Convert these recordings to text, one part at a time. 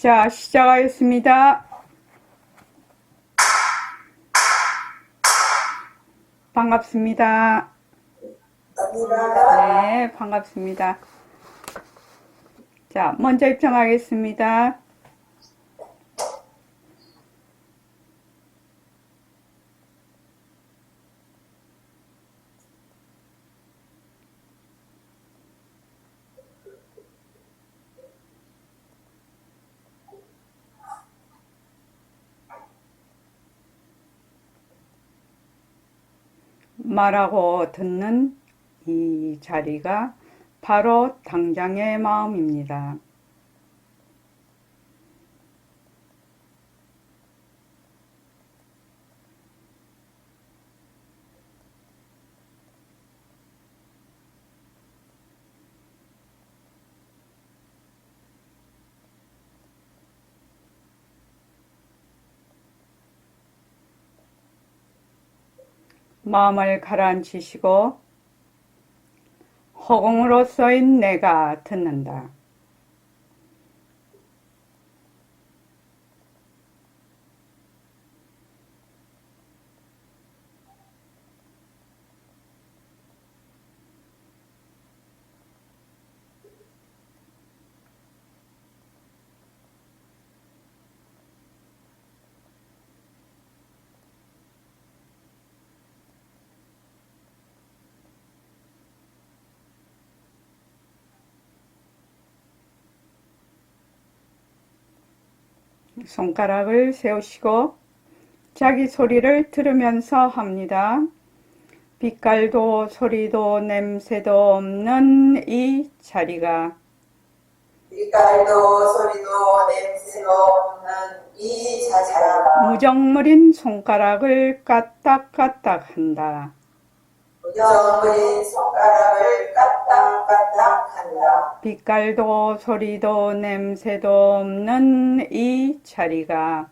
자, 시작하겠습니다. 반갑습니다. 네, 반갑습니다. 자, 먼저 입장하겠습니다. 말하고 듣는 이 자리가 바로 당장의 마음입니다. 마음을 가라앉히시고 허공으로 써인 내가 듣는다. 손가락을 세우시고 자기 소리를 들으면서 합니다. 빛깔도 소리도 냄새도 없는 이 자리가 빛깔도 소리도 냄새도 없는 이 자리가 무정물인 손가락을 까딱까딱 한다. 무정물인 손가락을 까딱까딱 한다. 빛깔도 소리도 냄새도 없는 이 자리가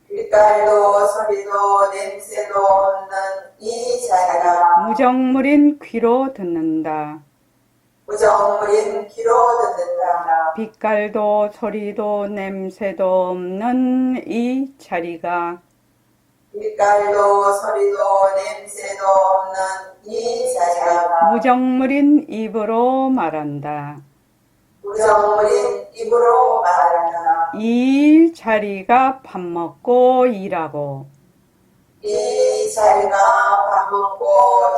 빛깔도 소리도 냄새도 없는 이 자리가 무정물인 귀로 듣는다. 무정물인 귀로 듣는다. 빛깔도 소리도 냄새도 없는 이 자리가 빛깔도 소리도 냄새도 없는 이 자리가 무정물인 입으로 말한다. 무정물인 입으로 말한다. 이 자리가 밥 먹고 일하고 이 자리가 밥 먹고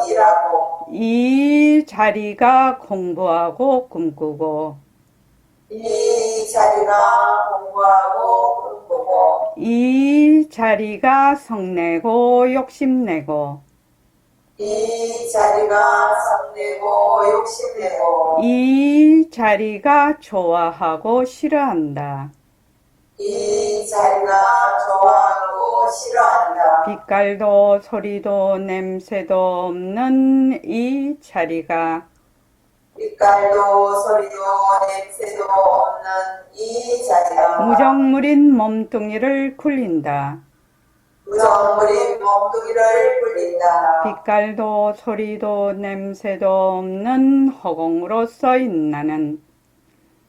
일하고 이 자리가 공부하고 꿈꾸고 이 자리가 공부하고 꿈꾸고 이 자리가 성내고 욕심내고 이 자리가 성내고 욕심내고 이 자리가 좋아하고 싫어한다. 이 자리가 좋아하고 싫어한다. 빛깔도 소리도 냄새도 없는 이 자리가 빛깔도 소리도 냄새도 없는 이 자리가 무정물인 몸뚱이를 굴린다. 무정물인 몸뚱이를 굴린다. 빛깔도 소리도 냄새도 없는 허공으로 써인 나는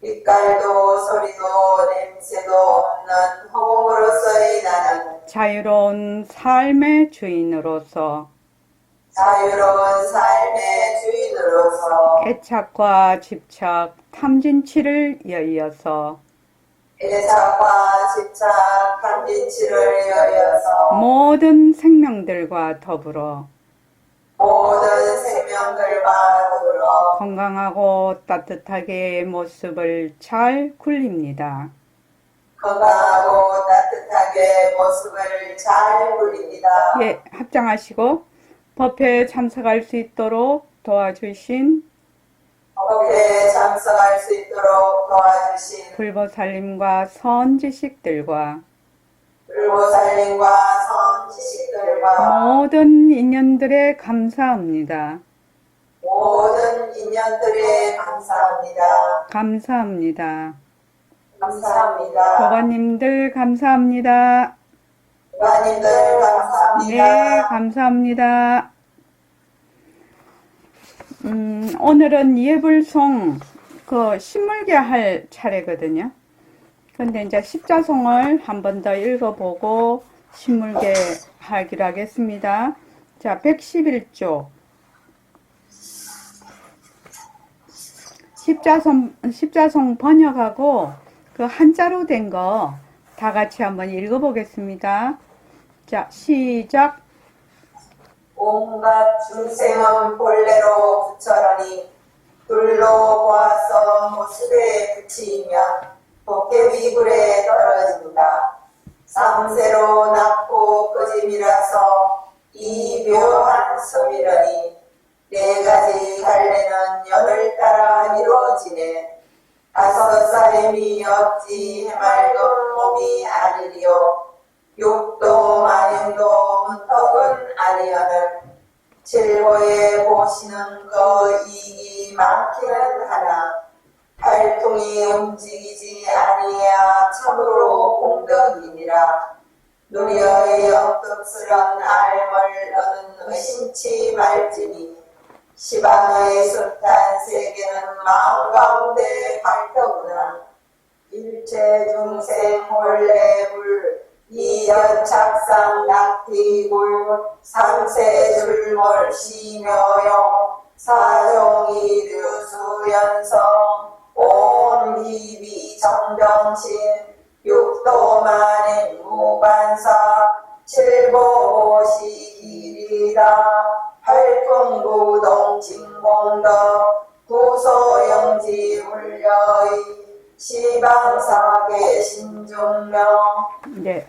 빛깔도 소리도 냄새도 없는 허공으로서의 나는 자유로운 삶의 주인으로서 자유로운 삶의 주인으로서 애착과 집착, 탐진치를 여의어서 애착과 집착, 탐진치를 여여서 모든 생명들과 더불어 모든 생명들과 더불어 건강하고 따뜻하게 모습을 잘 굴립니다. 건강하고 따뜻하게 모습을 잘 굴립니다. 예, 합장하시고 법회에 참석할 수 있도록 도와주신 법회에 참석할 수 있도록 도와주신 불보살님과 선지식들과 불보살님과 선지식들과 모든 인연들에 감사합니다. 모든 인연들에 감사합니다. 감사합니다. 감사합니다. 도가님들 감사합니다. 부모님들 감사합니다. 네, 감사합니다. 오늘은 예불송 그 신물게 할 차례거든요. 근데 이제 십자송을 한 번 더 읽어보고 신물계 하기로 하겠습니다. 자, 111쪽. 십자송 번역하고 그 한자로 된 거 다 같이 한번 읽어보겠습니다. 자, 시작. 온갖 중생은 본래로 부처라니 둘로 보아서 모습에 붙이면 도깨비 불에 떨어진다. 삼세로 낳고 거짐이라서 이 묘한 소리라니 네 가지 갈래는 연을 따라 이루어지네. 5살임이 없지 해맑은 몸이 아니리요. 육도 마년도 문턱은 아니하늘. 칠보에 보시는 그 이익이 많기는 하나 팔통이 움직이지 아니야 참으로 공덕이니라. 누리의 영덕스런 알물 너는 의심치 말지니 시방의 sultan 세계는 마음 가운데 밝더구나. 일체 중생 혼례불 이연착상 낙티굴 삼세줄몰 시묘용 사종이류수연성 온 기비 정정신 육도만행 무반사 칠보시길이다. 팔풍구동 진공덕 구소영지 울려의 시방사계 신중명. 네.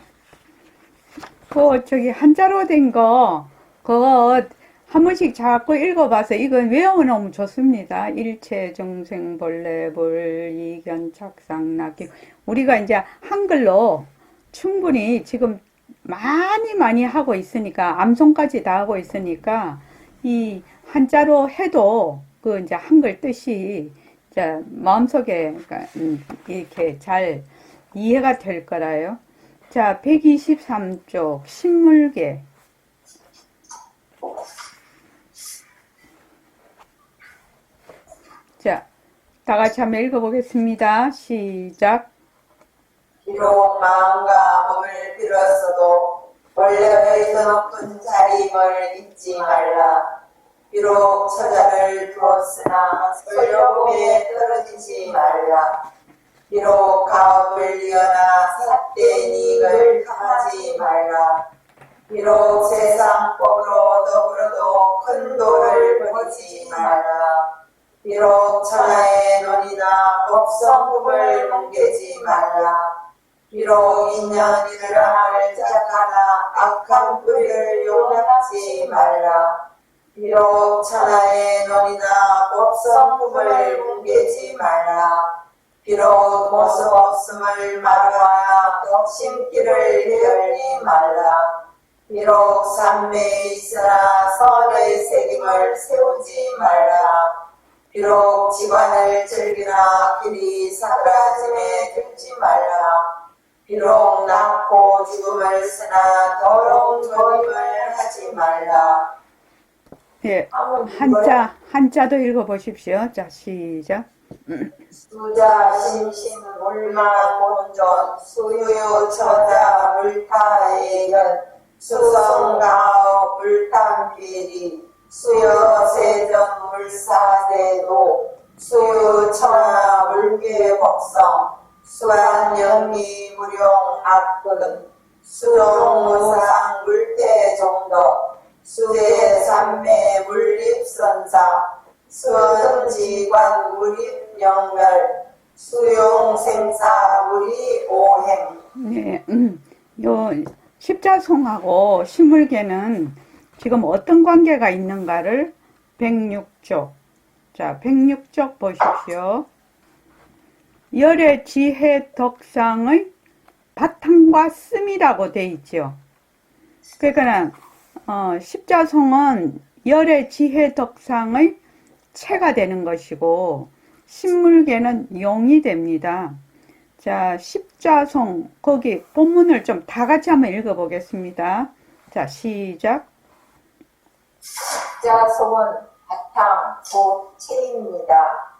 저기 한자로 된 거, 그거 한 번씩 자꾸 읽어봐서 이건 외워놓으면 좋습니다. 일체 중생 본래불 이견 착상 낙기. 우리가 이제 한글로 충분히 지금 많이 하고 있으니까, 암송까지 다 하고 있으니까, 이 한자로 해도 그 이제 한글 뜻이 이제 마음속에 이렇게 잘 이해가 될 거라요. 자, 123쪽 신물계. 자, 다 같이 한번 읽어보겠습니다. 시작. 비록 마음과 몸을 빌었어도 원래의 더 높은 자림을 잊지 말라. 비록 처자를 두었으나 솔려봄에 떨어지지 말라. 비록 가업을 이어나 삿된 이익을 탐하지 말라. 비록 세상법으로 더불어도 큰 도를 버리지 말라. 비록 천하의 논이나 법성품을 뭉개지 말라. 비록 인연이라 할 짝하나 악한 뿌리를 용납하지 말라. 비록 천하의 논이나 법성품을 뭉개지 말라. 비록 모습 없음을 말하여 덕심기를 헤얼리 말라. 비록 삼매에 있으나 선의 책임을 세우지 말라. 비록 직관을 즐기나 길이 사그라짐에 들지 말라. 비록 낳고 죽음을 쓰나 더러운 조임을 하지 말라. 예, 한자도 읽어보십시오. 자, 시작. 수자 심신 물마 본존 수유 처자 물타의견 수성가업 물탄비리 수여 세전 물사대도 수유천하 물괴법성 수안영미 무룡 악근 수롱무상 물대종덕 수대삼매 물립선사 수원지관 물입영멸 수용생사 물이오행. 네, 요 십자송하고 신물계는 지금 어떤 관계가 있는가를 106쪽. 자, 106쪽 보십시오. 열의 지혜 덕상의 바탕과 씀이라고 돼 있죠. 그러니까 십자송은 열의 지혜 덕상의 체가 되는 것이고 신물계는 용이 됩니다. 자, 십자송 거기 본문을 좀 다 같이 한번 읽어보겠습니다. 자, 시작. 십자송은 바탕 곧 체입니다.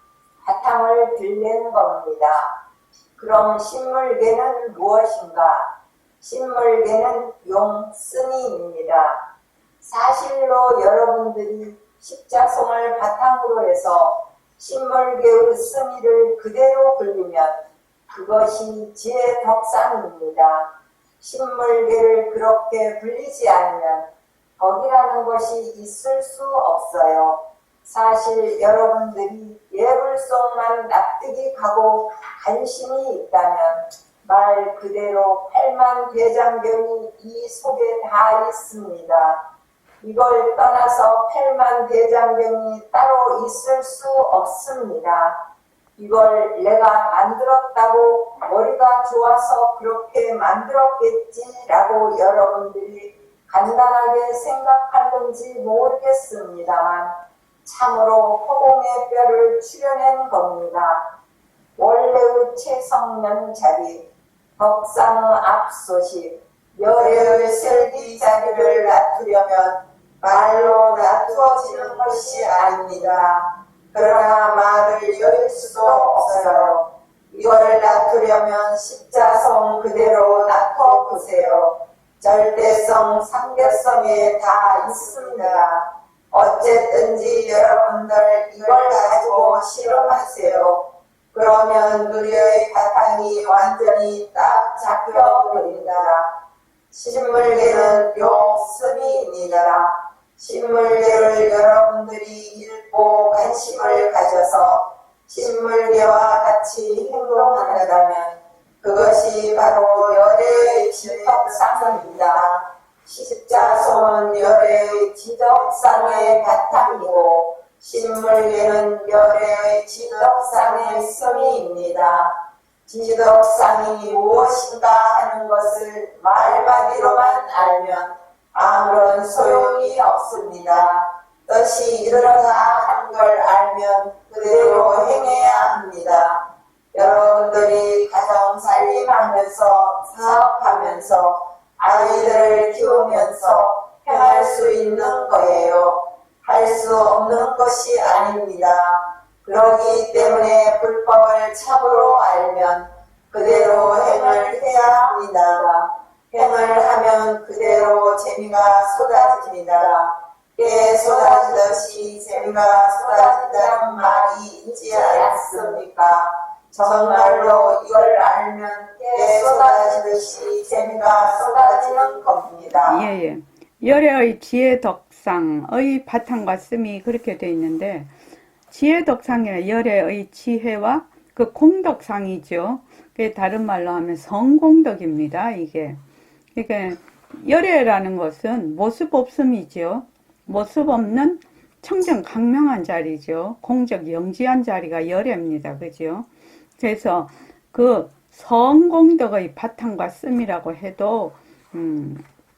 바탕을 들낸 겁니다. 그럼 신물계는 무엇인가? 신물계는 용쓰니입니다. 사실로 여러분들이 십자송을 바탕으로 해서 신물계의 쓰니를 그대로 굴리면 그것이 지혜 덕상입니다. 신물계를 그렇게 굴리지 않으면 덕이라는 것이 있을 수 없어요. 사실 여러분들이 예불송만 납득이 가고 관심이 있다면 말 그대로 8만 대장경이 이 속에 다 있습니다. 이걸 떠나서 8만 대장경이 따로 있을 수 없습니다. 이걸 내가 만들었다고 머리가 좋아서 그렇게 만들었겠지라고 여러분들이 간단하게 생각하는지 모르겠습니다만 참으로 허공의 뼈를 추려낸 겁니다. 원래의 최성면 자리, 덕상의 앞소식, 열애의 슬기 자리를 낮추려면 말로 낮추어지는 것이 아닙니다. 그러나 말을 열 수도 없어요. 이걸 낮추려면 십자성 그대로 낮춰보세요. 절대성, 상대성에 다 있습니다. 어쨌든지 여러분들 이걸 가지고 실험하세요. 그러면 누리의 바탕이 완전히 딱 잡혀버립니다. 신물계는 용쓰니입니다. 신물계를 여러분들이 읽고 관심을 가져서 신물계와 같이 행동한다면 그것이 바로 열애의 지덕상입니다. 십자송은 열애의 지덕상의 바탕이고 신물계는 열애의 지덕상의 성의입니다. 지덕상이 무엇인가 하는 것을 말마디로만 알면 아무런 소용이 없습니다. 뜻이 이르다 하는 걸 알면 그대로 행해야 합니다. 여러분들이 가정 살림하면서 사업하면서 아이들을 키우면서 행할 수 있는 거예요. 할 수 없는 것이 아닙니다. 그러기 때문에 불법을 참으로 알면 그대로 행을 해야 합니다. 행을 하면 그대로 재미가 쏟아집니다. 깨 쏟아지듯이 재미가 쏟아진다는 말이 있지 않습니까? 정말로 이걸 알면 깨 쏟아지듯이 재미가 쏟아지는 겁니다. 예. 열애의 지혜 덕상의 바탕과 씀이 그렇게 되어 있는데 지혜 덕상이라 열애의 지혜와 그 공덕상이죠. 그게 다른 말로 하면 성공덕입니다. 이게. 그러니까 열애라는 것은 모습 없음이죠. 모습 없는 청정 강명한 자리죠. 공적 영지한 자리가 열애입니다. 그죠? 그래서 그 성공덕의 바탕과 씀이라고 해도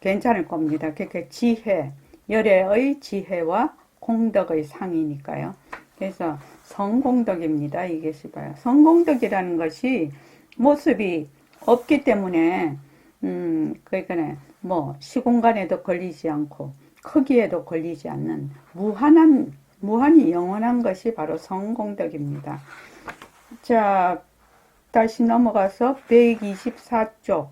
괜찮을 겁니다. 그러니까 지혜, 열애의 지혜와 공덕의 상이니까요. 그래서 성공덕입니다. 이게 봐요. 성공덕이라는 것이 모습이 없기 때문에 그러니까 뭐 시공간에도 걸리지 않고 크기에도 걸리지 않는 무한히 영원한 것이 바로 성공덕입니다. 자, 다시 넘어가서 124쪽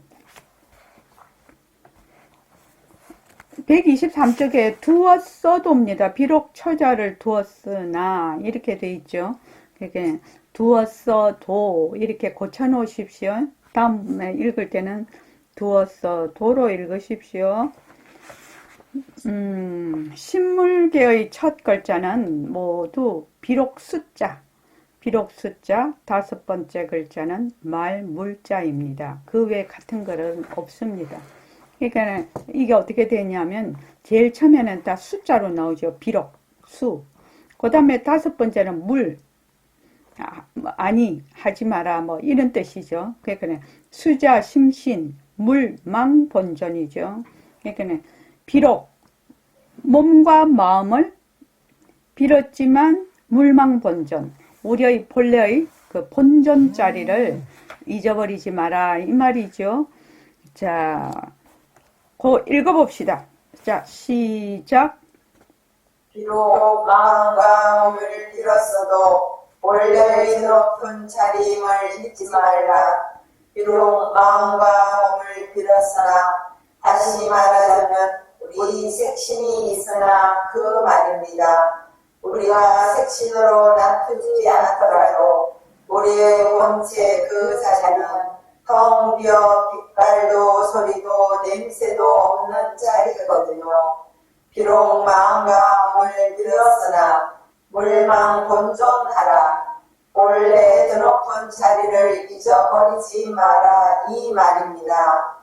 123쪽에 두었어도입니다. 비록 처자를 두었으나 이렇게 돼 있죠. 그게 두었어도 이렇게 고쳐 놓으십시오. 다음에 읽을 때는 두었어도로 읽으십시오. 신물계의 첫 글자는 모두 비록 숫자 다섯 번째 글자는 말물자입니다. 그 외 같은 글은 없습니다. 그러니까 이게 어떻게 되냐면 제일 처음에는 다 숫자로 나오죠. 비록, 수. 그 다음에 다섯 번째는 물, 아니, 하지 마라, 뭐 이런 뜻이죠. 그러니까 수자, 심신, 물, 망, 본전이죠. 그러니까 비록 몸과 마음을 빌었지만 물망 본전, 우리의 본래의 그 본전 자리를 잊어버리지 마라 이 말이죠. 자, 읽어봅시다. 자, 시작. 비록 마음과 몸을 빌었어도 원래의 높은 자리임을 잊지 말라. 비록 마음과 몸을 빌었으나 다시 말하자면 우리 색신이 있으나 그 말입니다. 우리가 색신으로 나쁘지 않더라도 우리의 본체 그 자리는 텅 비어 빛깔도 소리도 냄새도 없는 자리거든요. 비록 마음과 몸을 빌었으나 물망 본존하라. 본래 드높은 자리를 잊어버리지 마라 이 말입니다.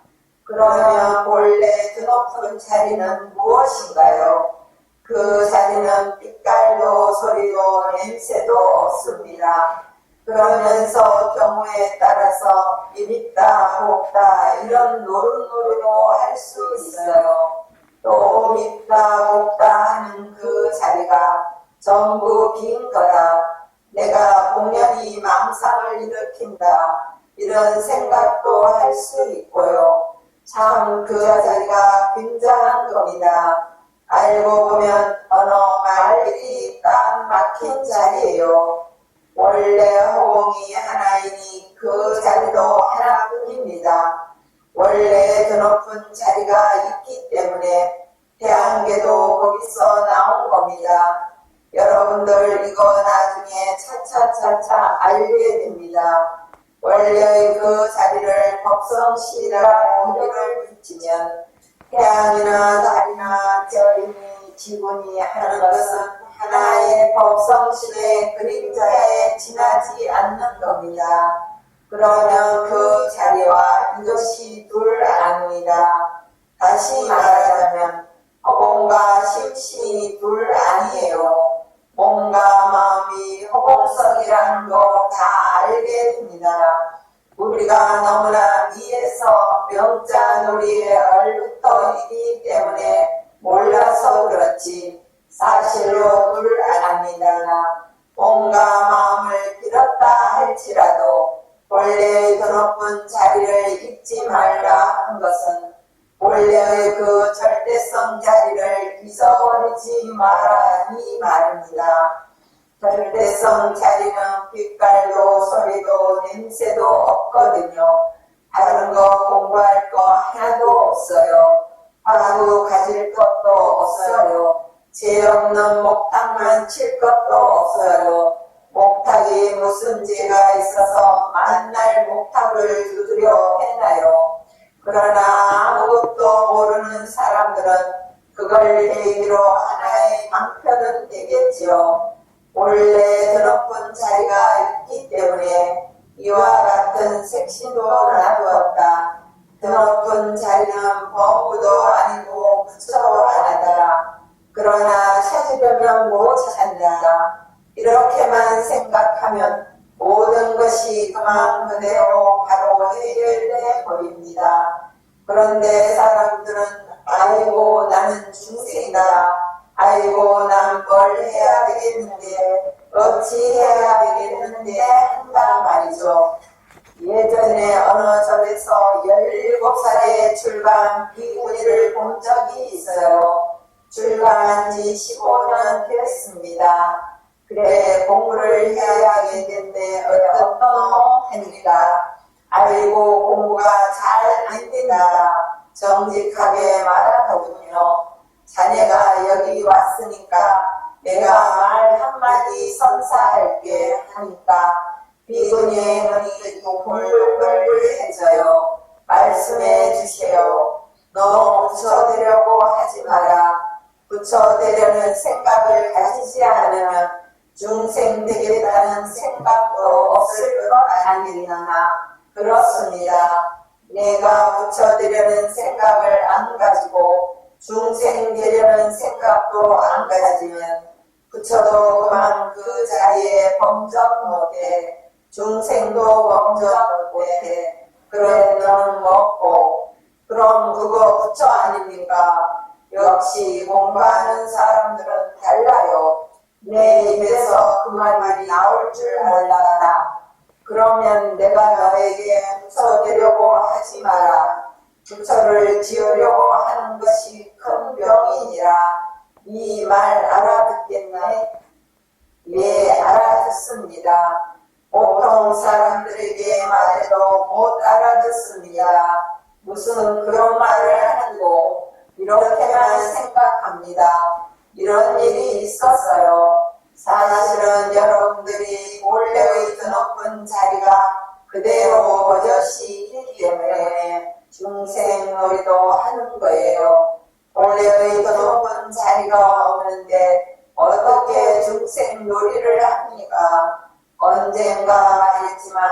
그러면 본래 드높은 자리는 무엇인가요? 그 자리는 빛깔도 소리도 냄새도 없습니다. 그러면서 경우에 따라서 밉다, 곱다 이런 노릇노릇도 할 수 있어요. 또 밉다, 곱다 하는 그 자리가 전부 빈 거다. 내가 공연히 망상을 일으킨다. 이런 생각도 할 수 있고요. 참 그 자리가 굉장한 겁니다. 알고 보면 어느 말들이 딱 막힌 자리예요. 원래 허공이 하나이니 그 자리도 하나뿐입니다. 원래 드높은 자리가 있기 때문에 태양계도 거기서 나온 겁니다. 여러분들 이거 나중에 차차차차 알게 됩니다. 원래의 그 자리를 법성시라고 이름을 붙이면 태양이나 달이나 별이니 지구니 하는 것은 하나의 법성신의 그림자에 지나지 않는 겁니다. 그러면 그 자리와 이것이 둘 아닙니다. 다시 말하자면 허공과 심신이 둘 아니에요. 몸과 마음이 허공성이라는 거 다 알게 됩니다. 우리가 너무나 미에서 명자놀이에 얼붙어 있기 때문에 몰라서 그렇지 사실로 둘 아닙니다. 몸과 마음을 빌었다 할지라도 원래의 드높은 자리를 잊지 말라 한 것은 원래의 그 절대성 자리를 잊어버리지 마라 이 말입니다. 절대성 자리는 빛깔도 소리도 냄새도 없거든요. 다른 거 공부할 거 하나도 없어요. 화두 가질 것도 없어요. 죄 없는 목탁만 칠 것도 없어요. 목탁이 무슨 죄가 있어서 만날 목탁을 두드려 했나요? 그러나 아무것도 모르는 사람들은 그걸 계기로 하나의 방편은 되겠지요. 원래 드높은 자리가 있기 때문에 이와 같은 색신도 놔두었다. 드높은 자리는 범부도 아니고 부처도 아니다. 그러나 찾으려면 못 찾는다. 이렇게만 생각하면 모든 것이 그대로 바로 해결돼 보입니다. 그런데 사람들은 아이고 나는 중생이다. 아이고 난 뭘 해야 되겠는데 어찌 해야 되겠는데 한다 말이죠. 예전에 어느 절에서 17살에 출가한 비구니를 본 적이 있어요. 출가한 지 15년 됐습니다. 그래 공부를 해야겠는데 어떻노 하니까 아이고 공부가 잘 안 된다. 정직하게 말하더군요. 자네가 여기 왔으니까 내가 말 한마디 선사할게 하니까 비구니의 눈이 동글동글해져요. 말씀해 주세요. 너 부처되려고 하지 마라. 부처되려는 생각을 가지지 않으면 중생 되겠다는 생각도 없을 것 아니냐. 그렇습니다. 내가 부처되려는 생각을 안 가지고 중생 되려는 생각도 안 가지면 부처도 그만 그 자리에 범접 못해 중생도 범접 못해. 그래 너는 먹고 그럼 그거 부처 아닙니까? 역시 공부하는 사람들은 달라요. 내 입에서 그 말이 나올 줄 알았다. 그러면 내가 너에게 부처 되려고 하지 마라. 부처를 지으려고 하는 것이 큰 병이니라. 이 말 알아듣겠나요? 예, 알아듣 알아듣습니다. 보통 사람들에게 말해도 못 알아듣습니다. 무슨 그런 말을 하고 이렇게만 생각합니다. 이런 일이 있었어요. 사실은 여러분들이 본래의 드높은 자리가 그대로 버젓이 있기 때문에 중생놀이도 하는 거예요. 본래의 드높은 자리가 없는데 어떻게 중생놀이를 합니까? 언젠가 말했지만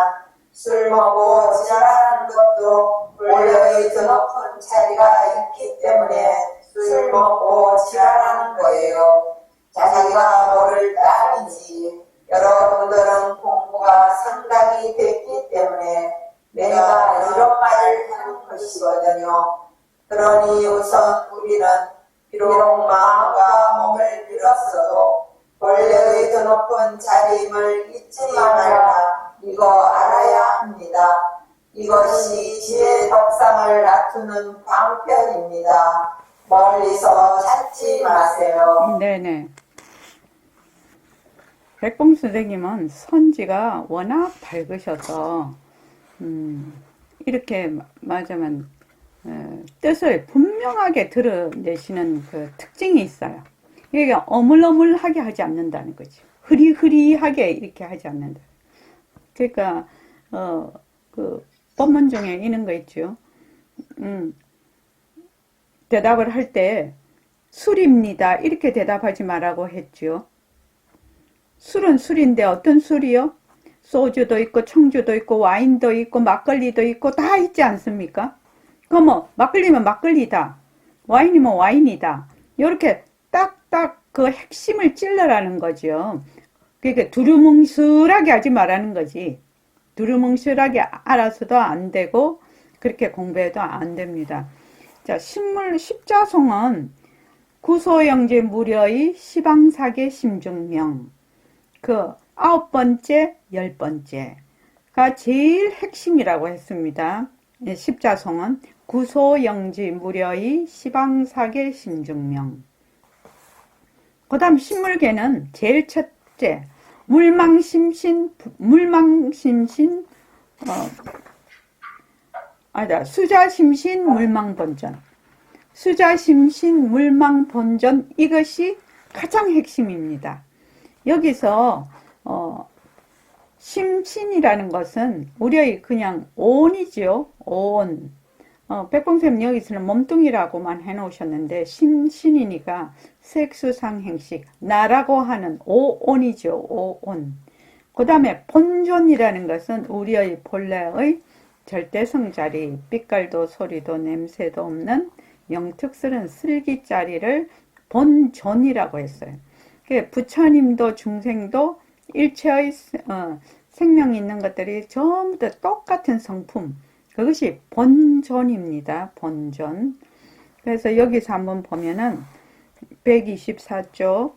술 먹고 지랄하는 것도 본래의 드높은 자리가 있기 때문에 술 먹고 지랄하는 거예요. 자기가 모를 따름이지. 여러분들은 공부가 상당히 됐기 때문에 내가 이런 말을 하는 것이거든요. 그러니 우선 우리는 비록 마음과 몸을 빌었어도 본래의 드높은 자리임을 잊지 말라. 이거 알아야 합니다. 이것이 지혜 덕상을 낮추는 방편입니다. 멀리서 찾지 마세요. 네네. 백봉 선생님은 선지가 워낙 밝으셔서 이렇게 말하자면 뜻을 분명하게 드러내시는 그 특징이 있어요. 이게 어물어물하게 하지 않는다는 거죠. 흐리흐리하게 이렇게 하지 않는다. 그러니까 그 법문 중에 이런 거 있죠. 대답을 할 때 술입니다 이렇게 대답하지 말라고 했죠. 술은 술인데 어떤 술이요? 소주도 있고 청주도 있고 와인도 있고 막걸리도 있고 다 있지 않습니까? 그럼 뭐 막걸리면 막걸리다, 와인이면 와인이다, 이렇게 딱딱 그 핵심을 찔러라는 거죠. 그러니까 두루뭉술하게 하지 말라는 거지. 두루뭉술하게 알아서도 안 되고 그렇게 공부해도 안 됩니다. 자, 십자송은 구소영제 무려의 시방사계 심중명, 그 9번째, 10번째가 제일 핵심이라고 했습니다. 십자송은 구소영지 무려의 시방사계 심중명. 그 다음 신물계는 제일 첫째, 수자심신 물망본전. 수자심신 물망본전, 이것이 가장 핵심입니다. 여기서 심신이라는 것은 우리의 그냥 온이죠. 온. 백봉쌤 여기서는 몸뚱이라고만 해놓으셨는데 심신이니까 색수상행식, 나라고 하는 오온이죠. 오온. 그 다음에 본존이라는 것은 우리의 본래의 절대성자리, 빛깔도 소리도 냄새도 없는 영특스런 슬기자리를 본존이라고 했어요. 부처님도 중생도 일체의 생명 있는 것들이 전부 다 똑같은 성품, 그것이 본존입니다. 본존. 그래서 여기서 한번 보면은 124쪽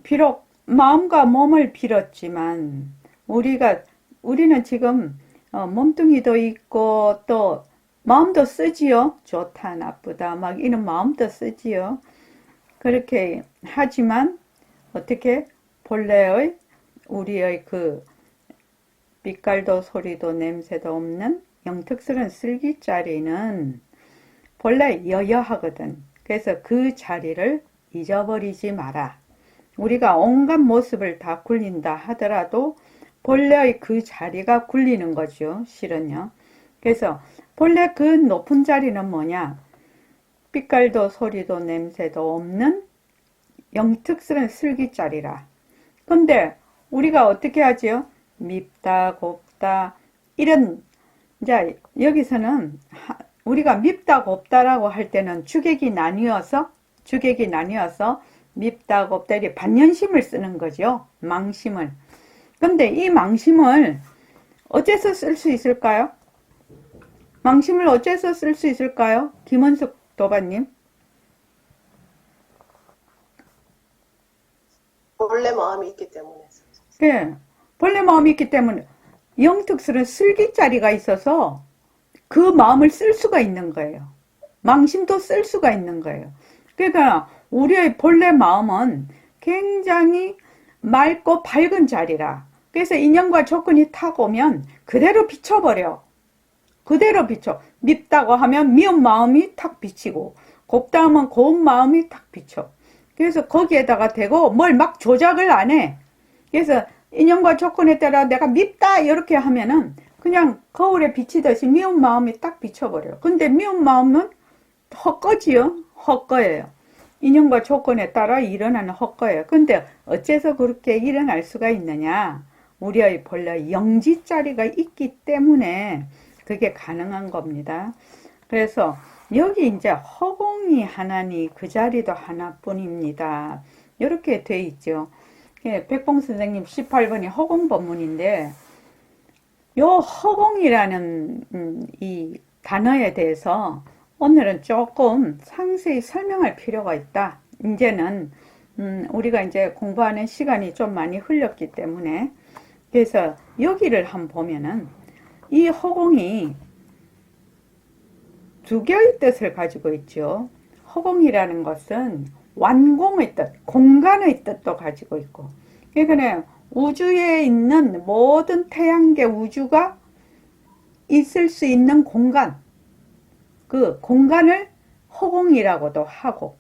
비록 마음과 몸을 빌었지만 우리는 지금 몸뚱이도 있고 또 마음도 쓰지요. 좋다 나쁘다 막 이런 마음도 쓰지요. 그렇게 하지만 어떻게 본래의 우리의 그 빛깔도 소리도 냄새도 없는 영특스러운 슬기자리는 본래 여여하거든. 그래서 그 자리를 잊어버리지 마라. 우리가 온갖 모습을 다 굴린다 하더라도 본래의 그 자리가 굴리는 거죠. 실은요. 그래서 본래 그 높은 자리는 뭐냐? 빛깔도 소리도 냄새도 없는 영특스러운 슬기자리라. 근데 우리가 어떻게 하지요? 밉다, 곱다, 이런, 이제 여기서는 우리가 밉다, 곱다라고 할 때는 주객이 나뉘어서 밉다, 곱다, 이렇게 반연심을 쓰는 거죠. 망심을. 근데 이 망심을 어째서 쓸 수 있을까요? 망심을 어째서 쓸 수 있을까요? 김원숙 도반님. 본래 마음이 있기 때문에. 네, 본래 마음이 있기 때문에 영특스러운 슬기자리가 있어서 그 마음을 쓸 수가 있는 거예요. 망심도 쓸 수가 있는 거예요. 그러니까 우리의 본래 마음은 굉장히 맑고 밝은 자리라. 그래서 인연과 조건이 탁 오면 그대로 비춰버려. 그대로 비춰. 밉다고 하면 미운 마음이 탁 비치고, 곱다 하면 고운 마음이 탁 비쳐. 그래서 거기에다가 대고 뭘 막 조작을 안 해. 그래서 인연과 조건에 따라 내가 밉다 이렇게 하면은 그냥 거울에 비치듯이 미운 마음이 딱 비쳐버려요. 근데 미운 마음은 헛거지요. 헛거예요. 인연과 조건에 따라 일어나는 헛거예요. 근데 어째서 그렇게 일어날 수가 있느냐? 우리의 본래 영지자리가 있기 때문에 그게 가능한 겁니다. 그래서 여기 이제 허공이 하나니 그 자리도 하나뿐입니다. 이렇게 돼 있죠. 백봉 선생님 18번이 허공 법문인데, 요 허공이라는 이 단어에 대해서 오늘은 조금 상세히 설명할 필요가 있다. 이제는 우리가 이제 공부하는 시간이 좀 많이 흘렸기 때문에, 그래서 여기를 한번 보면은 이 허공이 두 개의 뜻을 가지고 있죠. 허공이라는 것은 완공의 뜻, 공간의 뜻도 가지고 있고, 그러니까 우주에 있는 모든 태양계 우주가 있을 수 있는 공간, 그 공간을 허공이라고도 하고,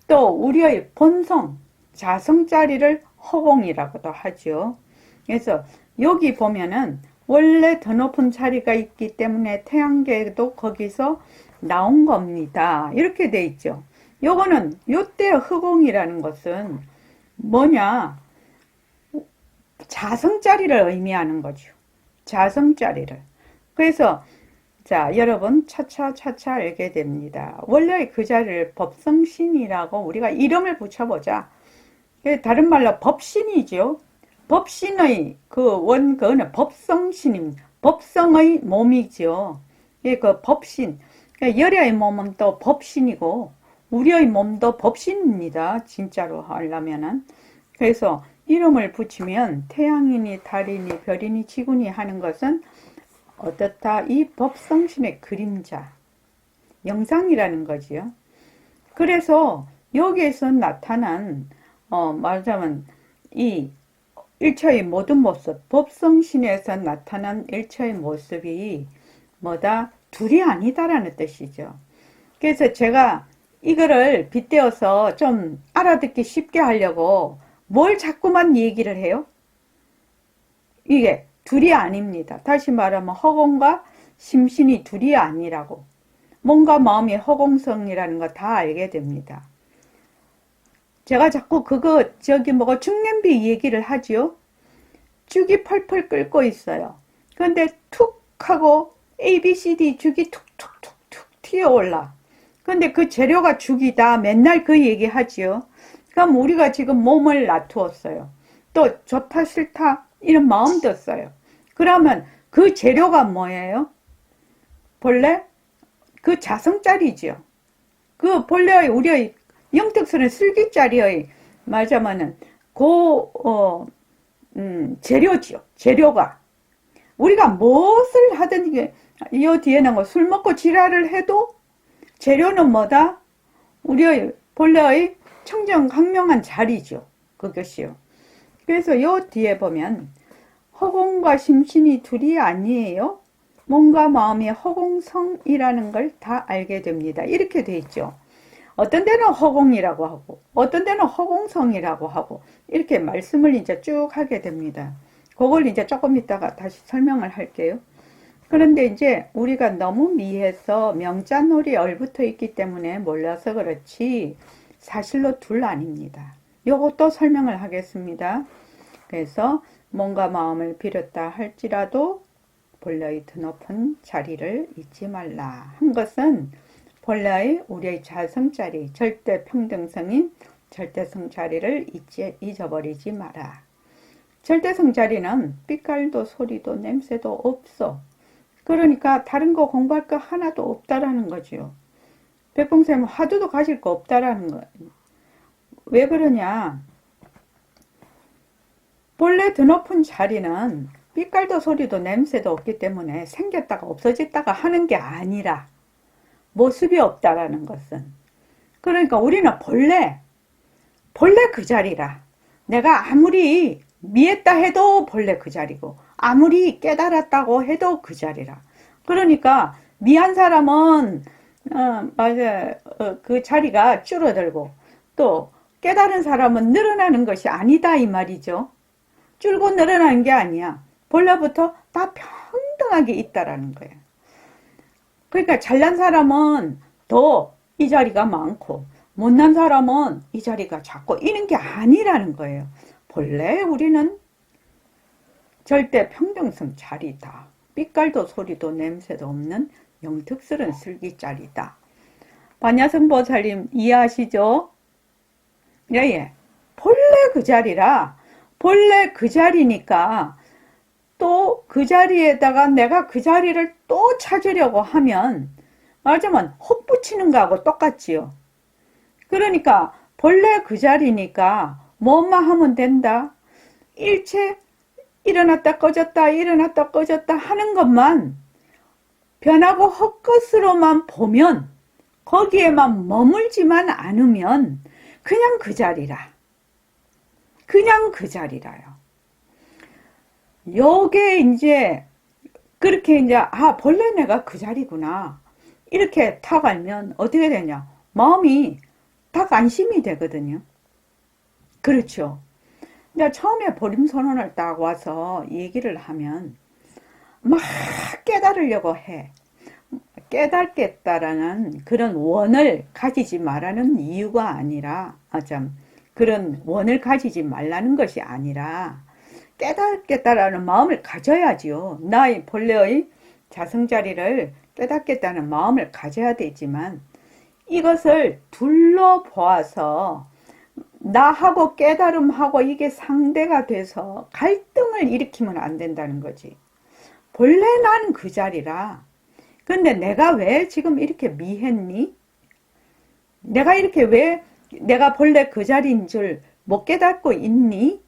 또 우리의 본성, 자성자리를 허공이라고도 하죠. 그래서 여기 보면은 원래 더 높은 자리가 있기 때문에 태양계도 거기서 나온 겁니다. 이렇게 돼 있죠. 요거는 요때 허공이라는 것은 뭐냐? 자성자리를 의미하는 거죠. 자성자리를. 그래서 자, 여러분 차차차차 알게 됩니다. 원래 그 자리를 법성신이라고 우리가 이름을 붙여보자. 다른 말로 법신이죠. 법신의 그는 법성신입니다. 법성의 몸이죠. 그 법신. 열의 몸은 또 법신이고 우리의 몸도 법신입니다. 진짜로 하려면은. 그래서 이름을 붙이면 태양이니 달이니 별이니 지구니 하는 것은 어떻다? 이 법성신의 그림자, 영상이라는 거지요. 그래서 여기에서 나타난 말하자면 이 일처의 모든 모습, 법성신에서 나타난 일처의 모습이 뭐다? 둘이 아니다라는 뜻이죠. 그래서 제가 이거를 빗대어서 좀 알아듣기 쉽게 하려고 뭘 자꾸만 얘기를 해요? 이게 둘이 아닙니다. 다시 말하면 허공과 심신이 둘이 아니라고. 몸과 마음이 허공성이라는 거 다 알게 됩니다. 제가 자꾸 중냄비 얘기를 하지요. 죽이 펄펄 끓고 있어요. 그런데 툭 하고 ABCD 죽이 툭툭툭툭 튀어올라. 근데 그 재료가 죽이다. 맨날 그 얘기 하지요. 그럼 우리가 지금 몸을 놔두었어요. 또 좋다 싫다 이런 마음 뒀어요. 그러면 그 재료가 뭐예요? 본래 그 자성짜리지요. 그 본래의 우리의 영특스러운 슬기짜리의 말하자면은 재료지요. 재료가 우리가 무엇을 하든 이 뒤에는 뭐 술 먹고 지랄을 해도 재료는 뭐다? 우리의 본래의 청정 강명한 자리죠. 그것이요. 그래서 요 뒤에 보면 허공과 심신이 둘이 아니에요. 몸과 마음이 허공성이라는 걸 다 알게 됩니다. 이렇게 돼 있죠. 어떤 데는 허공이라고 하고 어떤 데는 허공성이라고 하고 이렇게 말씀을 이제 쭉 하게 됩니다. 그걸 이제 조금 있다가 다시 설명을 할게요. 그런데 이제 우리가 너무 미해서 명자놀이 얼붙어 있기 때문에 몰라서 그렇지 사실로 둘 아닙니다. 요것도 설명을 하겠습니다. 그래서 몸과 마음을 비렸다 할지라도 본래의 드높은 자리를 잊지 말라 한 것은 본래의 우리의 자성자리, 절대평등성인 절대성 자리를 잊어버리지 마라. 절대성 자리는 빛깔도 소리도 냄새도 없어. 그러니까 다른 거 공부할 거 하나도 없다라는 거죠. 백봉쌤은 화두도 가질 거 없다라는 거예요. 왜 그러냐? 본래 드높은 자리는 빛깔도 소리도 냄새도 없기 때문에 생겼다가 없어졌다가 하는 게 아니라 모습이 없다라는 것은. 그러니까 우리는 본래 그 자리라. 내가 아무리 미했다 해도 본래 그 자리고 아무리 깨달았다고 해도 그 자리라. 그러니까 미한 사람은 맞아 그 자리가 줄어들고 또 깨달은 사람은 늘어나는 것이 아니다 이 말이죠. 줄고 늘어나는 게 아니야. 본래부터 다 평등하게 있다라는 거예요. 그러니까 잘난 사람은 더 이 자리가 많고 못난 사람은 이 자리가 작고 이런 게 아니라는 거예요. 본래 우리는 절대 평등성 자리다. 빛깔도 소리도 냄새도 없는 영특스런 슬기자리다. 반야성보살님 이해하시죠? 예. 본래 그 자리라 본래 그 자리니까 또 그 자리에다가 내가 그 자리를 또 찾으려고 하면 말하자면 헛붙이는 거하고 똑같지요. 그러니까 본래 그 자리니까 뭐만 하면 된다. 일체 일어났다 꺼졌다 일어났다 꺼졌다 하는 것만 변하고 헛것으로만 보면 거기에만 머물지만 않으면 그냥 그 자리라. 그냥 그 자리라요. 요게 이제 그렇게 이제 본래 내가 그 자리구나 이렇게 탁 알면 어떻게 되냐 마음이 딱 안심이 되거든요. 그렇죠. 이제 처음에 보림선언을 딱 와서 얘기를 하면 막 깨달으려고 해. 깨닫겠다라는 그런 원을 가지지 말라는 이유가 아니라 그런 원을 가지지 말라는 것이 아니라 깨닫겠다라는 마음을 가져야지요. 나의 본래의 자성자리를 깨닫겠다는 마음을 가져야 되지만 이것을 둘러보아서 나하고 깨달음하고 이게 상대가 돼서 갈등을 일으키면 안 된다는 거지. 본래 나는 그 자리라. 근데 내가 왜 지금 이렇게 미했니? 내가 이렇게 왜 내가 본래 그 자리인 줄 못 깨닫고 있니?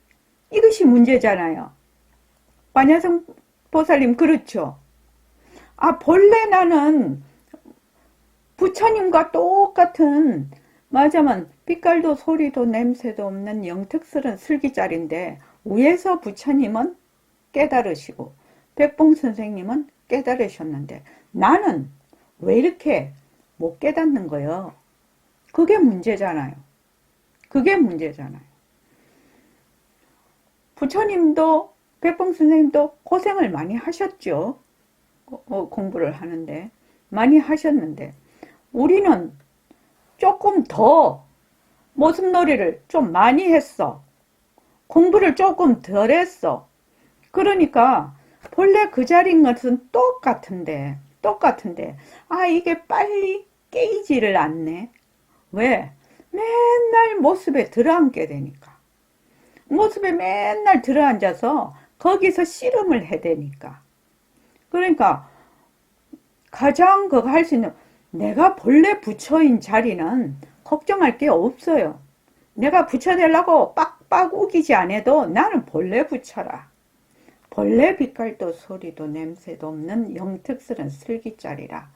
이것이 문제잖아요. 반야성 보살님 그렇죠. 본래 나는 부처님과 똑같은 맞아만 빛깔도 소리도 냄새도 없는 영특스런 슬기자리인데 위에서 부처님은 깨달으시고 백봉 선생님은 깨달으셨는데 나는 왜 이렇게 못 깨닫는 거예요? 그게 문제잖아요. 그게 문제잖아요. 부처님도 백봉 선생님도 고생을 많이 하셨죠. 공부를 하는데 많이 하셨는데 우리는 조금 더 모습놀이를 좀 많이 했어. 공부를 조금 덜 했어. 그러니까 본래 그 자리인 것은 똑같은데 이게 빨리 깨지를 않네. 왜? 맨날 모습에 들어앉게 되니까. 모습에 맨날 들어앉아서 거기서 씨름을 해야 되니까. 그러니까 가장 그거 할 수 있는 내가 본래 부처인 자리는 걱정할 게 없어요. 내가 부처 되려고 빡빡 우기지 않아도 나는 본래 부처라. 본래 빛깔도 소리도 냄새도 없는 영특스런 슬기자리라.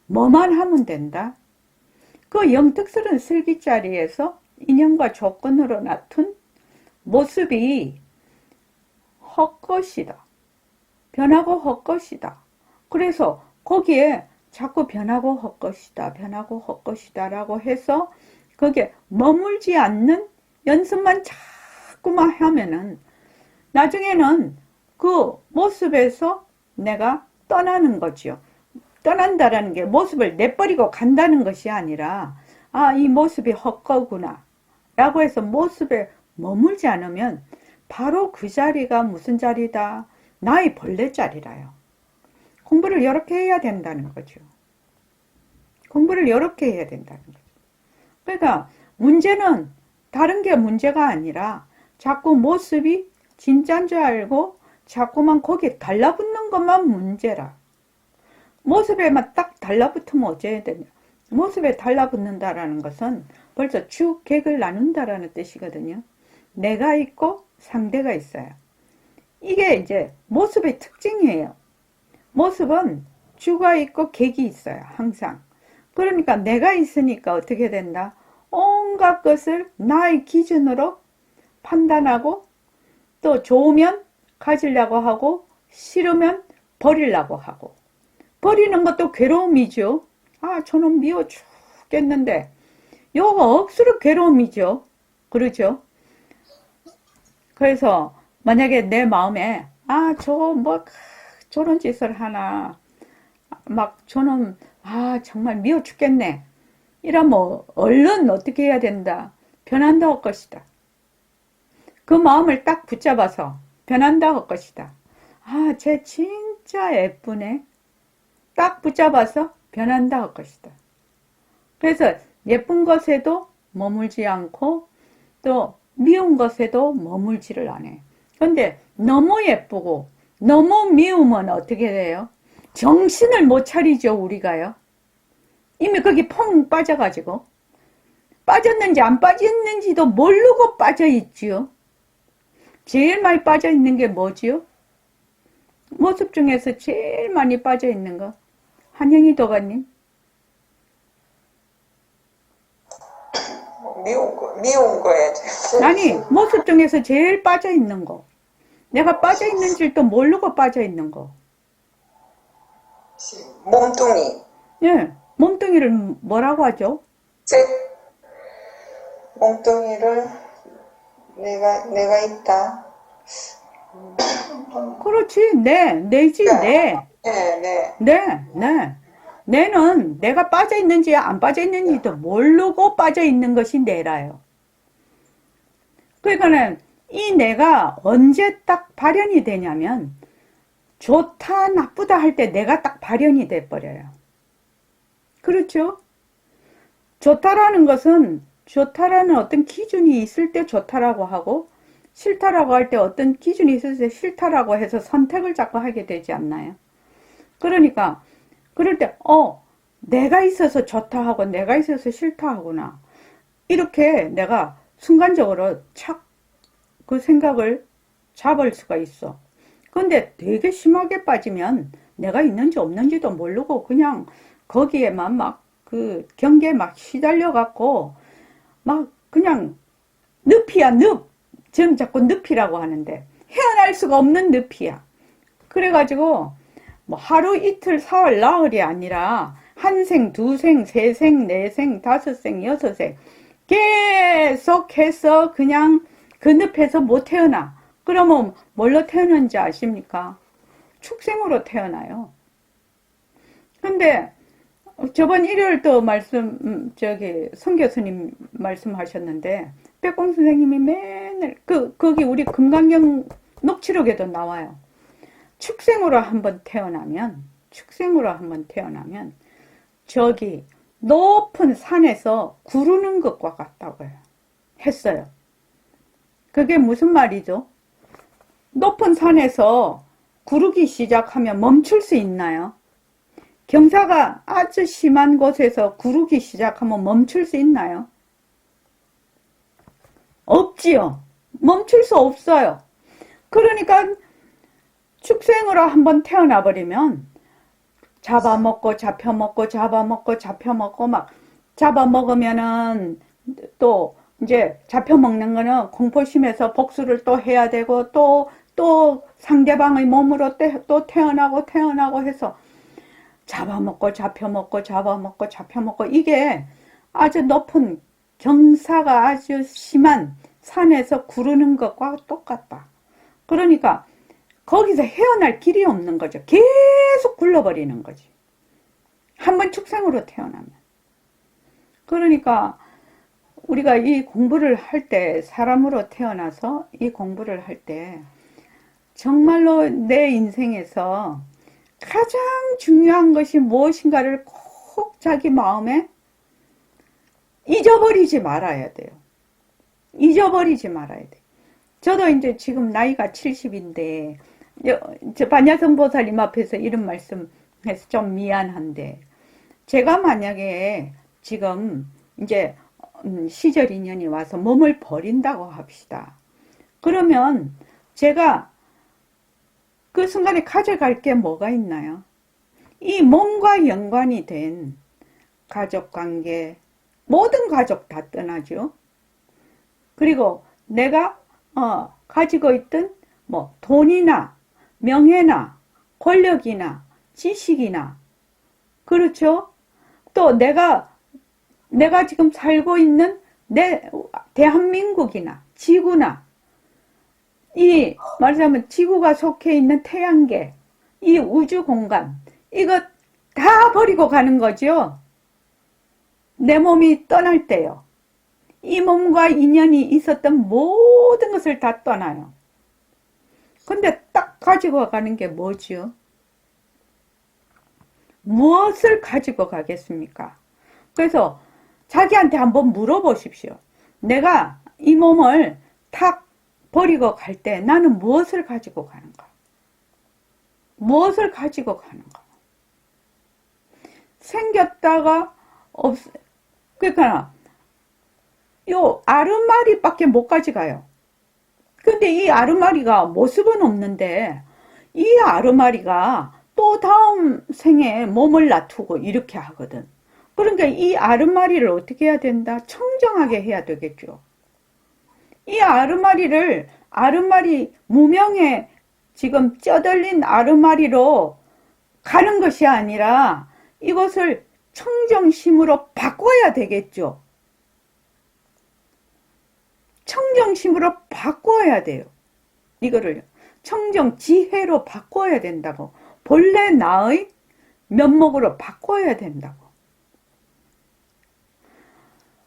뭐만 하면 된다. 그 영특스런 슬기자리에서 인연과 조건으로 나툰 모습이 헛것이다. 변하고 헛것이다. 그래서 거기에 자꾸 변하고 헛것이다 라고 해서 거기에 머물지 않는 연습만 자꾸만 하면은 나중에는 그 모습에서 내가 떠나는 거지요. 떠난다라는 게 모습을 내버리고 간다는 것이 아니라 이 모습이 헛거구나 라고 해서 모습에 머물지 않으면 바로 그 자리가 무슨 자리다? 나의 본래 자리라요. 공부를 이렇게 해야 된다는 거죠. 공부를 이렇게 해야 된다는 거죠. 그러니까 문제는 다른 게 문제가 아니라 자꾸 모습이 진짜인 줄 알고 자꾸만 거기에 달라붙는 것만 문제라. 모습에만 딱 달라붙으면 어째야 되냐. 모습에 달라붙는다라는 것은 벌써 주객을 나눈다라는 뜻이거든요. 내가 있고 상대가 있어요. 이게 이제 모습의 특징이에요. 모습은 주가 있고 객이 있어요. 항상. 그러니까 내가 있으니까 어떻게 된다? 온갖 것을 나의 기준으로 판단하고 또 좋으면 가지려고 하고 싫으면 버리려고 하고 버리는 것도 괴로움이죠. 아, 저놈 미워 죽겠는데 요거 억수로 괴로움이죠. 그렇죠? 그래서 만약에 내 마음에 아, 저 뭐 저런 짓을 하나 막 저놈 아, 정말 미워 죽겠네. 이러면 얼른 어떻게 해야 된다. 변한다 할 것이다. 그 마음을 딱 붙잡아서 변한다 할 것이다. 아, 쟤 진짜 예쁘네. 딱 붙잡아서 변한다 할 것이다. 그래서 예쁜 것에도 머물지 않고 또 미운 것에도 머물지를 않아요. 근데 너무 예쁘고 너무 미우면 어떻게 돼요? 정신을 못 차리죠, 우리가요. 이미 거기 펑 빠져가지고 빠졌는지 안 빠졌는지도 모르고 빠져있지요. 제일 많이 빠져있는 게 뭐지요? 모습 중에서 제일 많이 빠져있는 거 한영희 도가님. 미운 거에. 아니, 모습 중에서 제일 빠져있는 거. 내가 빠져있는 줄도 모르고 빠져있는 거. 몸뚱이. 예, 몸뚱이를 뭐라고 하죠? 몸뚱이를 내가 있다. 그렇지, 내지, 내. 네. 내는 내가 빠져있는지 안 빠져있는지도 모르고 빠져있는 것이 내라요. 그러니까는 이 내가 언제 딱 발현이 되냐면 좋다 나쁘다 할 때 내가 딱 발현이 돼버려요. 그렇죠? 좋다라는 것은 좋다라는 어떤 기준이 있을 때 좋다라고 하고 싫다라고 할 때 어떤 기준이 있을 때 싫다라고 해서 선택을 자꾸 하게 되지 않나요? 그러니까 그럴 때 내가 있어서 좋다 하고 내가 있어서 싫다 하구나. 이렇게 내가 순간적으로 착 그 생각을 잡을 수가 있어. 근데 되게 심하게 빠지면 내가 있는지 없는지도 모르고 그냥 거기에만 막 그 경계에 막 시달려 갖고 막 그냥 늪이야, 늪. 지금 자꾸 늪이라고 하는데 헤어날 수가 없는 늪이야. 그래가지고 뭐 하루 이틀 사흘 나흘이 아니라 한 생, 두 생, 세 생, 네 생, 다섯 생, 여섯 생 계속해서 그냥 그 늪에서 못 태어나. 그러면 뭘로 태어난지 아십니까? 축생으로 태어나요. 근데 저번 일요일 또 성 교수님 말씀하셨는데 백공 선생님이 맨날 거기 우리 금강경 녹취록에도 나와요. 축생으로 한번 태어나면 저기 높은 산에서 구르는 것과 같다고 했어요. 그게 무슨 말이죠? 높은 산에서 구르기 시작하면 멈출 수 있나요? 경사가 아주 심한 곳에서 구르기 시작하면 멈출 수 있나요? 없지요. 멈출 수 없어요. 그러니까 축생으로 한번 태어나 버리면 잡아먹고 잡혀먹고 잡아먹고 잡혀먹고 막 잡아먹으면은 또 이제 잡혀먹는 거는 공포심에서 복수를 또 해야 되고 또 상대방의 몸으로 또 태어나고 해서 잡아먹고 잡혀먹고 잡아먹고 잡혀먹고 이게 아주 높은 경사가 아주 심한 산에서 구르는 것과 똑같다. 그러니까 거기서 헤어날 길이 없는 거죠. 계속 굴러버리는 거지. 한번 축생으로 태어나면. 그러니까 우리가 이 공부를 할 때 사람으로 태어나서 이 공부를 할 때 정말로 내 인생에서 가장 중요한 것이 무엇인가를 꼭 자기 마음에 잊어버리지 말아야 돼요. 잊어버리지 말아야 돼요. 저도 이제 지금 나이가 70인데 반야성 보살님 앞에서 이런 말씀해서 좀 미안한데 제가 만약에 지금 이제 시절 인연이 와서 몸을 버린다고 합시다. 그러면 제가 그 순간에 가져갈 게 뭐가 있나요? 이 몸과 연관이 된 가족관계, 모든 가족 다 떠나죠. 그리고 내가 가지고 있던 뭐 돈이나 명예나 권력이나 지식이나, 그렇죠? 또 내가 지금 살고 있는 내 대한민국이나 지구나, 이 말하자면 지구가 속해 있는 태양계, 이 우주 공간, 이거 다 버리고 가는 거죠. 내 몸이 떠날 때요. 이 몸과 인연이 있었던 모든 것을 다 떠나요. 근데 딱 가지고 가는 게 뭐죠? 무엇을 가지고 가겠습니까? 그래서 자기한테 한번 물어보십시오. 내가 이 몸을 탁 버리고 갈 때 나는 무엇을 가지고 가는가? 무엇을 가지고 가는가? 생겼다가 그러니까 요 아르마리밖에 못 가져가요. 근데 이 아르마리가 모습은 없는데 이 아르마리가 또 다음 생에 몸을 놔두고 이렇게 하거든. 그러니까 이 아르마리를 어떻게 해야 된다? 청정하게 해야 되겠죠. 이 아르마리 무명에 지금 쪄들린 아르마리로 가는 것이 아니라 이것을 청정심으로 바꿔야 되겠죠. 청정심으로 바꿔야 돼요. 이거를 청정지혜로 바꿔야 된다고. 본래 나의 면목으로 바꿔야 된다고.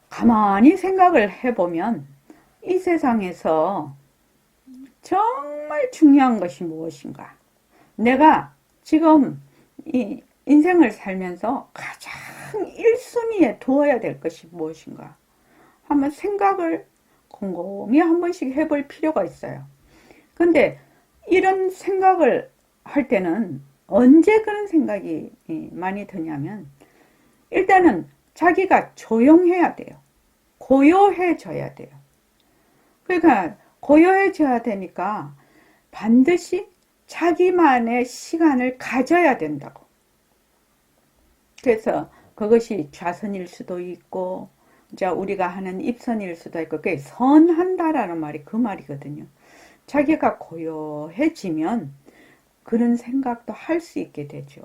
가만히 생각을 해보면 이 세상에서 정말 중요한 것이 무엇인가? 내가 지금 이 인생을 살면서 가장 1순위에 두어야 될 것이 무엇인가? 한번 생각을 곰곰이 한 번씩 해볼 필요가 있어요. 근데 이런 생각을 할 때는 언제 그런 생각이 많이 드냐면, 일단은 자기가 조용해야 돼요. 고요해져야 돼요. 그러니까 고요해져야 되니까 반드시 자기만의 시간을 가져야 된다고. 그래서 그것이 좌선일 수도 있고, 이제 우리가 하는 입선일 수도 있고, 그게 선한다라는 말이 그 말이거든요. 자기가 고요해지면 그런 생각도 할 수 있게 되죠.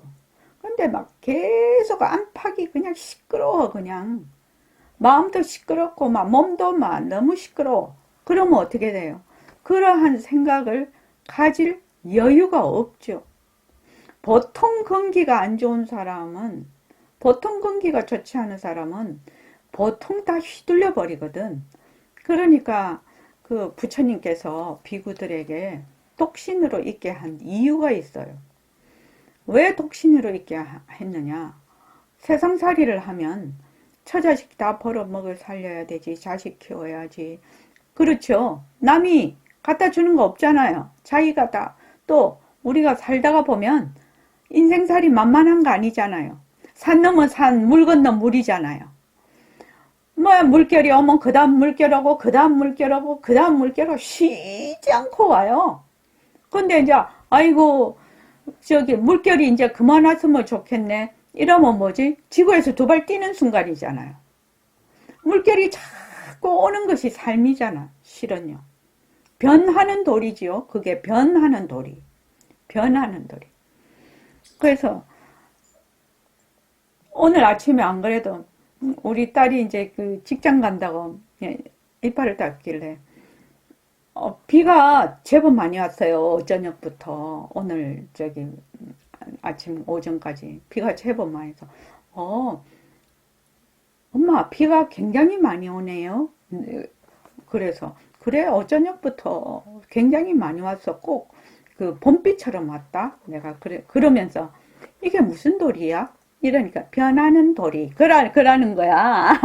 근데 막 계속 안팎이 그냥 시끄러워, 그냥. 마음도 시끄럽고, 막 몸도 막 너무 시끄러워. 그러면 어떻게 돼요? 그러한 생각을 가질 여유가 없죠. 보통 건기가 안 좋은 사람은, 보통 건기가 좋지 않은 사람은 보통 다 휘둘려 버리거든. 그러니까 그 부처님께서 비구들에게 독신으로 있게 한 이유가 있어요. 왜 독신으로 있게 했느냐? 세상살이를 하면 처자식 다 벌어먹을 살려야 되지, 자식 키워야지. 그렇죠. 남이 갖다 주는 거 없잖아요. 자기가 다. 또 우리가 살다가 보면 인생살이 만만한 거 아니잖아요. 산 넘어 산, 물 건너 물이잖아요. 뭐 물결이 오면 그 다음 물결 오고, 그 다음 물결 오고, 그 다음 물결 오고, 쉬지 않고 와요. 근데 이제 아이고 저기 물결이 이제 그만 왔으면 좋겠네. 이러면 뭐지? 지구에서 두 발 뛰는 순간이잖아요. 물결이 자꾸 오는 것이 삶이잖아. 실은요. 변하는 도리지요. 그게 변하는 도리. 변하는 도리. 그래서 오늘 아침에 안 그래도 우리 딸이 이제 그 직장 간다고 이빨을 닦길래 비가 제법 많이 왔어요. 저녁부터 오늘 저기 아침 오전까지 비가 제법 많이 와서 엄마 비가 굉장히 많이 오네요. 그래서 그래 어저녁부터 굉장히 많이 왔어. 꼭 그 봄비처럼 왔다. 내가 그러면서 이게 무슨 도리야? 이러니까 변하는 도리. 그라는 거야.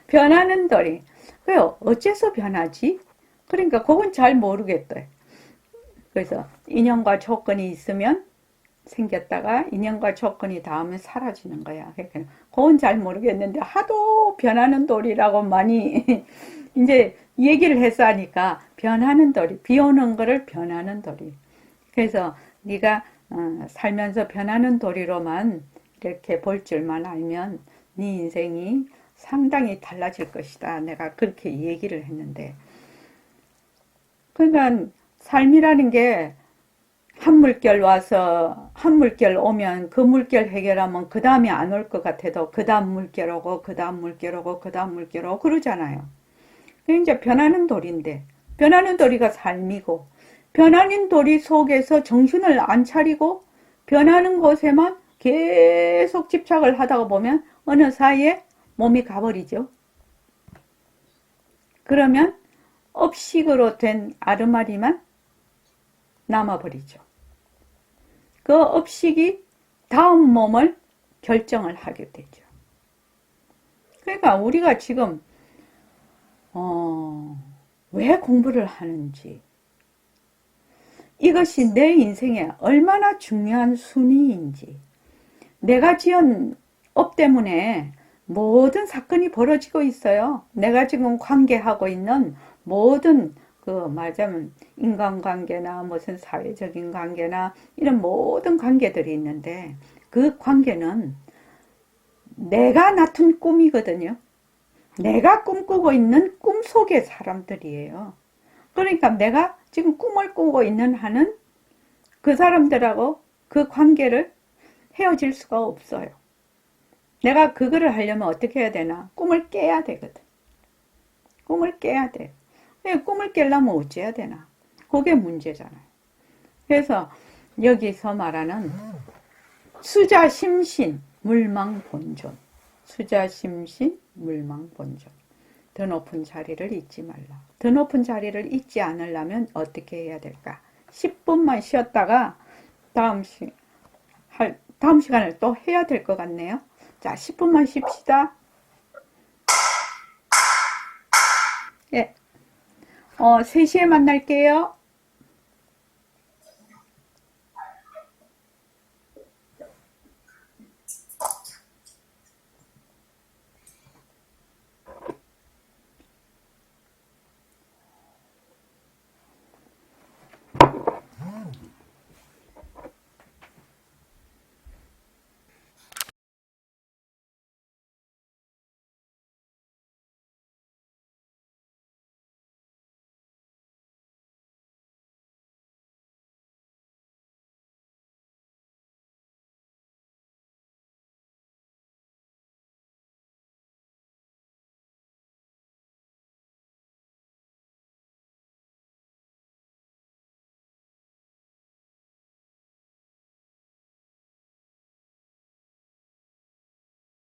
변하는 도리. 그래요. 어째서 변하지? 그러니까 그건 잘 모르겠대. 그래서 인연과 조건이 있으면 생겼다가 인연과 조건이 닿으면 사라지는 거야. 그러니까 그건 잘 모르겠는데 하도 변하는 도리라고 많이 이제 얘기를 해서 하니까 변하는 도리, 비 오는 거를 변하는 도리. 그래서 네가 살면서 변하는 도리로만 이렇게 볼 줄만 알면 네 인생이 상당히 달라질 것이다. 내가 그렇게 얘기를 했는데 그러니까 삶이라는 게 한 물결 와서 한 물결 오면 그 물결 해결하면 그 다음이 안 올 것 같아도 그 다음 물결 오고 그 다음 물결 오고 그 다음 물결 오고 그러잖아요. 이제 변하는 돌인데 변하는 돌이가 삶이고 변하는 돌이 속에서 정신을 안 차리고 변하는 곳에만 계속 집착을 하다가 보면 어느 사이에 몸이 가버리죠. 그러면 업식으로 된 아르마리만 남아버리죠. 그 업식이 다음 몸을 결정을 하게 되죠. 그러니까 우리가 지금 왜 공부를 하는지, 이것이 내 인생에 얼마나 중요한 순위인지, 내가 지은 업 때문에 모든 사건이 벌어지고 있어요. 내가 지금 관계하고 있는 모든 말하자면 인간관계나 무슨 사회적인 관계나 이런 모든 관계들이 있는데 그 관계는 내가 낳은 꿈이거든요. 내가 꿈꾸고 있는 꿈 속의 사람들이에요. 그러니까 내가 지금 꿈을 꾸고 있는 한은 그 사람들하고 그 관계를 헤어질 수가 없어요. 내가 그거를 하려면 어떻게 해야 되나? 꿈을 깨야 되거든. 꿈을 깨야 돼. 꿈을 깨려면 어찌해야 되나? 그게 문제잖아요. 그래서 여기서 말하는 수자심신 물망본존, 수자심신 물망본존, 더 높은 자리를 잊지 말라. 더 높은 자리를 잊지 않으려면 어떻게 해야 될까? 10분만 쉬었다가 다음 시간을 또 해야 될 것 같네요. 자, 10분만 쉽시다. 예. 3시에 만날게요.